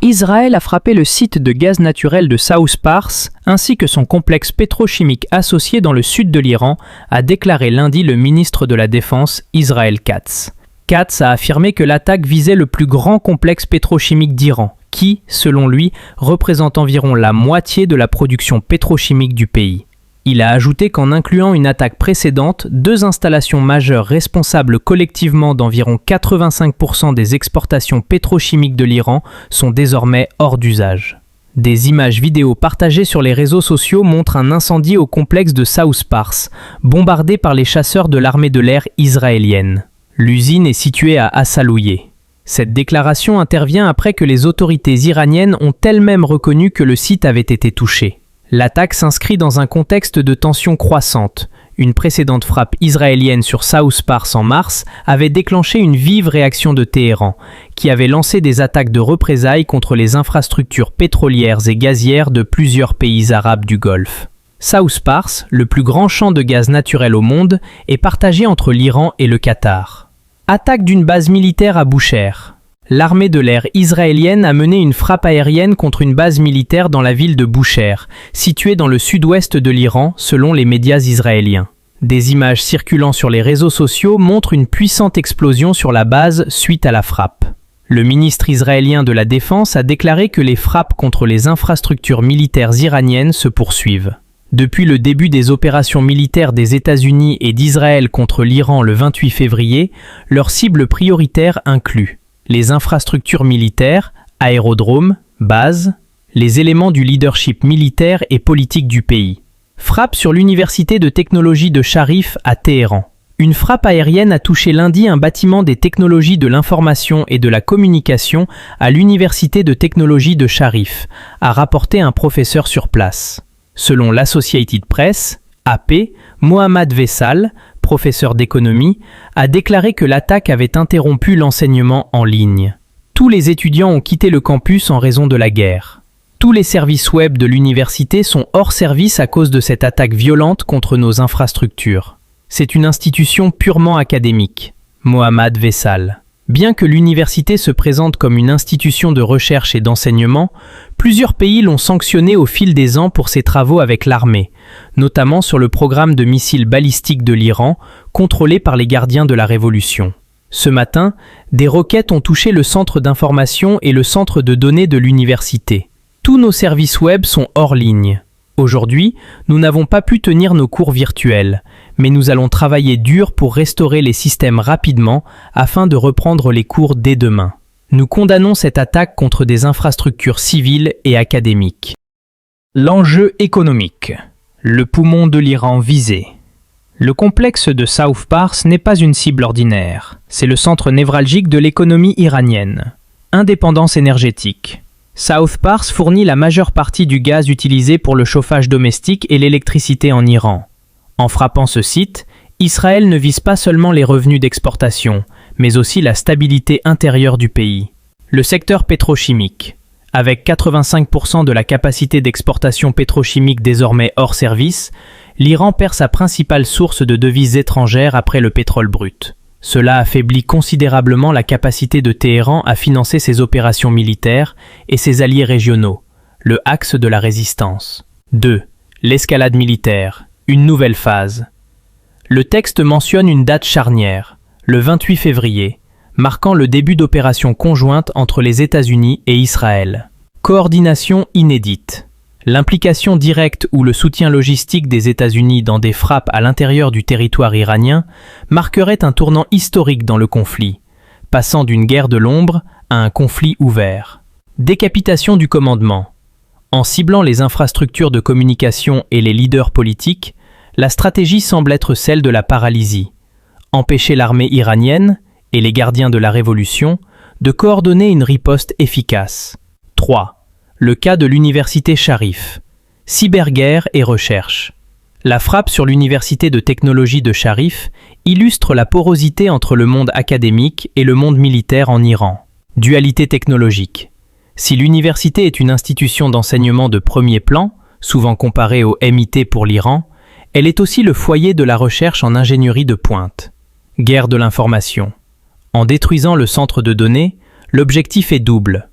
Israël a frappé le site de gaz naturel de South Pars ainsi que son complexe pétrochimique associé dans le sud de l'Iran, a déclaré lundi le ministre de la Défense Israël Katz. Katz a affirmé que l'attaque visait le plus grand complexe pétrochimique d'Iran, qui, selon lui, représente environ la moitié de la production pétrochimique du pays. Il a ajouté qu'en incluant une attaque précédente, 2 installations majeures responsables collectivement d'environ 85% des exportations pétrochimiques de l'Iran sont désormais hors d'usage. Des images vidéo partagées sur les réseaux sociaux montrent un incendie au complexe de South Pars, bombardé par les chasseurs de l'armée de l'air israélienne. L'usine est située à Assalouye. Cette déclaration intervient après que les autorités iraniennes ont elles-mêmes reconnu que le site avait été touché. L'attaque s'inscrit dans un contexte de tensions croissantes. Une précédente frappe israélienne sur South Pars en mars avait déclenché une vive réaction de Téhéran, qui avait lancé des attaques de représailles contre les infrastructures pétrolières et gazières de plusieurs pays arabes du Golfe. South Pars, le plus grand champ de gaz naturel au monde, est partagé entre l'Iran et le Qatar. Attaque d'une base militaire à Boucher. L'armée de l'air israélienne a mené une frappe aérienne contre une base militaire dans la ville de Boucher, située dans le sud-ouest de l'Iran, selon les médias israéliens. Des images circulant sur les réseaux sociaux montrent une puissante explosion sur la base suite à la frappe. Le ministre israélien de la Défense a déclaré que les frappes contre les infrastructures militaires iraniennes se poursuivent. Depuis le début des opérations militaires des États-Unis et d'Israël contre l'Iran le 28 février, leurs cibles prioritaires incluent les infrastructures militaires, aérodromes, bases, les éléments du leadership militaire et politique du pays. Frappe sur l'université de technologie de Sharif à Téhéran. Une frappe aérienne a touché lundi un bâtiment des technologies de l'information et de la communication à l'université de technologie de Sharif, a rapporté un professeur sur place. Selon l'Associated Press, AP, Mohammad Vessal, professeur d'économie, a déclaré que l'attaque avait interrompu l'enseignement en ligne. Tous les étudiants ont quitté le campus en raison de la guerre. Tous les services web de l'université sont hors service à cause de cette attaque violente contre nos infrastructures. C'est une institution purement académique. Mohammad Vessal. Bien que l'université se présente comme une institution de recherche et d'enseignement, plusieurs pays l'ont sanctionnée au fil des ans pour ses travaux avec l'armée, notamment sur le programme de missiles balistiques de l'Iran, contrôlé par les gardiens de la Révolution. Ce matin, des roquettes ont touché le centre d'information et le centre de données de l'université. Tous nos services web sont hors ligne. Aujourd'hui, nous n'avons pas pu tenir nos cours virtuels, mais nous allons travailler dur pour restaurer les systèmes rapidement afin de reprendre les cours dès demain. Nous condamnons cette attaque contre des infrastructures civiles et académiques. L'enjeu économique. Le poumon de l'Iran visé. Le complexe de South Pars n'est pas une cible ordinaire. C'est le centre névralgique de l'économie iranienne. Indépendance énergétique. South Pars fournit la majeure partie du gaz utilisé pour le chauffage domestique et l'électricité en Iran. En frappant ce site, Israël ne vise pas seulement les revenus d'exportation, mais aussi la stabilité intérieure du pays. Le secteur pétrochimique. Avec 85% de la capacité d'exportation pétrochimique désormais hors service, l'Iran perd sa principale source de devises étrangères après le pétrole brut. Cela affaiblit considérablement la capacité de Téhéran à financer ses opérations militaires et ses alliés régionaux, le axe de la résistance. 2. L'escalade militaire, une nouvelle phase. Le texte mentionne une date charnière, le 28 février, marquant le début d'opérations conjointes entre les États-Unis et Israël. Coordination inédite. L'implication directe ou le soutien logistique des États-Unis dans des frappes à l'intérieur du territoire iranien marquerait un tournant historique dans le conflit, passant d'une guerre de l'ombre à un conflit ouvert. Décapitation du commandement. En ciblant les infrastructures de communication et les leaders politiques, la stratégie semble être celle de la paralysie. Empêcher l'armée iranienne et les gardiens de la révolution de coordonner une riposte efficace. 3. Le cas de l'université Sharif. Cyberguerre et recherche. La frappe sur l'université de technologie de Sharif illustre la porosité entre le monde académique et le monde militaire en Iran. Dualité technologique. Si l'université est une institution d'enseignement de premier plan, souvent comparée au MIT pour l'Iran, elle est aussi le foyer de la recherche en ingénierie de pointe. Guerre de l'information. En détruisant le centre de données, l'objectif est double.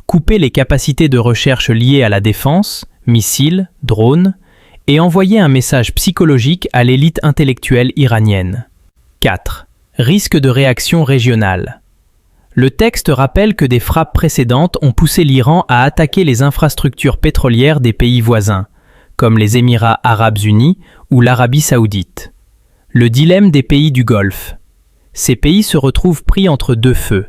couper les capacités de recherche liées à la défense, missiles, drones, et envoyer un message psychologique à l'élite intellectuelle iranienne. 4. Risque de réaction régionale. Le texte rappelle que des frappes précédentes ont poussé l'Iran à attaquer les infrastructures pétrolières des pays voisins, comme les Émirats arabes unis ou l'Arabie saoudite. Le dilemme des pays du Golfe. Ces pays se retrouvent pris entre deux feux.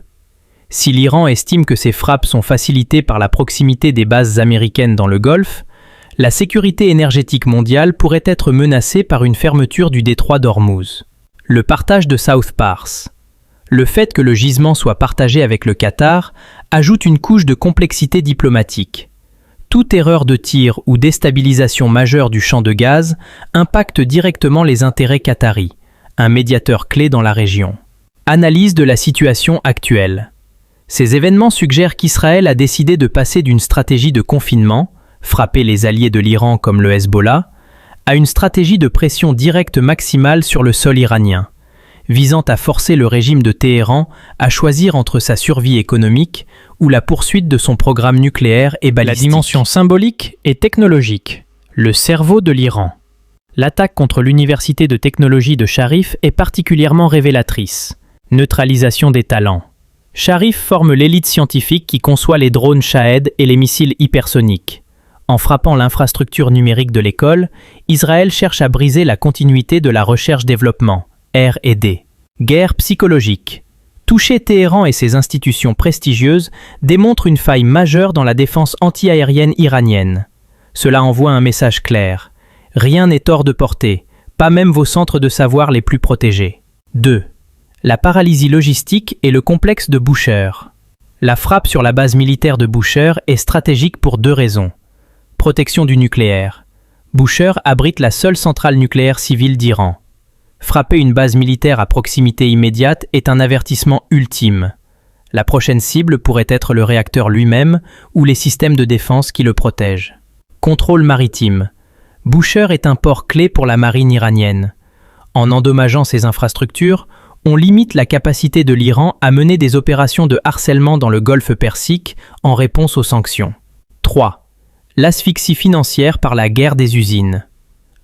Si l'Iran estime que ces frappes sont facilitées par la proximité des bases américaines dans le Golfe, la sécurité énergétique mondiale pourrait être menacée par une fermeture du détroit d'Ormuz. Le partage de South Pars. Le fait que le gisement soit partagé avec le Qatar ajoute une couche de complexité diplomatique. Toute erreur de tir ou déstabilisation majeure du champ de gaz impacte directement les intérêts qataris, un médiateur clé dans la région. Analyse de la situation actuelle. Ces événements suggèrent qu'Israël a décidé de passer d'une stratégie de confinement, frapper les alliés de l'Iran comme le Hezbollah, à une stratégie de pression directe maximale sur le sol iranien, visant à forcer le régime de Téhéran à choisir entre sa survie économique ou la poursuite de son programme nucléaire et balistique. La dimension symbolique et technologique. Le cerveau de l'Iran. L'attaque contre l'université de technologie de Sharif est particulièrement révélatrice. Neutralisation des talents. Sharif forme l'élite scientifique qui conçoit les drones Shahed et les missiles hypersoniques. En frappant l'infrastructure numérique de l'école, Israël cherche à briser la continuité de la recherche-développement, R&D. Guerre psychologique. Toucher Téhéran et ses institutions prestigieuses démontre une faille majeure dans la défense anti-aérienne iranienne. Cela envoie un message clair. Rien n'est hors de portée, pas même vos centres de savoir les plus protégés. 2. La paralysie logistique et le complexe de Bushehr. La frappe sur la base militaire de Bushehr est stratégique pour deux raisons. Protection du nucléaire. Bushehr abrite la seule centrale nucléaire civile d'Iran. Frapper une base militaire à proximité immédiate est un avertissement ultime. La prochaine cible pourrait être le réacteur lui-même ou les systèmes de défense qui le protègent. Contrôle maritime. Bushehr est un port clé pour la marine iranienne. En endommageant ces infrastructures, on limite la capacité de l'Iran à mener des opérations de harcèlement dans le golfe Persique en réponse aux sanctions. 3. L'asphyxie financière par la guerre des usines.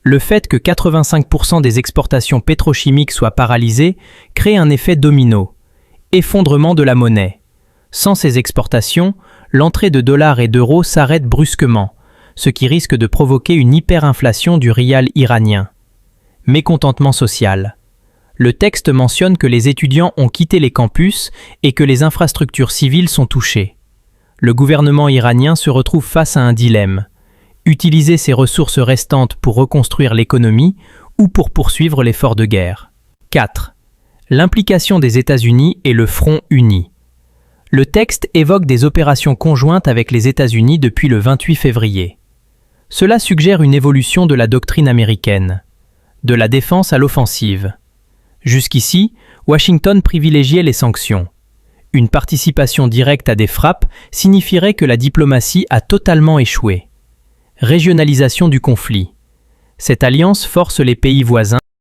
Le fait que 85% des exportations pétrochimiques soient paralysées crée un effet domino. Effondrement de la monnaie. Sans ces exportations, l'entrée de dollars et d'euros s'arrête brusquement, ce qui risque de provoquer une hyperinflation du rial iranien. Mécontentement social. Le texte mentionne que les étudiants ont quitté les campus et que les infrastructures civiles sont touchées. Le gouvernement iranien se retrouve face à un dilemme. Utiliser ses ressources restantes pour reconstruire l'économie ou pour poursuivre l'effort de guerre. 4. L'implication des États-Unis et le Front uni. Le texte évoque des opérations conjointes avec les États-Unis depuis le 28 février. Cela suggère une évolution de la doctrine américaine, de la défense à l'offensive. Jusqu'ici, Washington privilégiait les sanctions. Une participation directe à des frappes signifierait que la diplomatie a totalement échoué. Régionalisation du conflit. Cette alliance force les pays voisins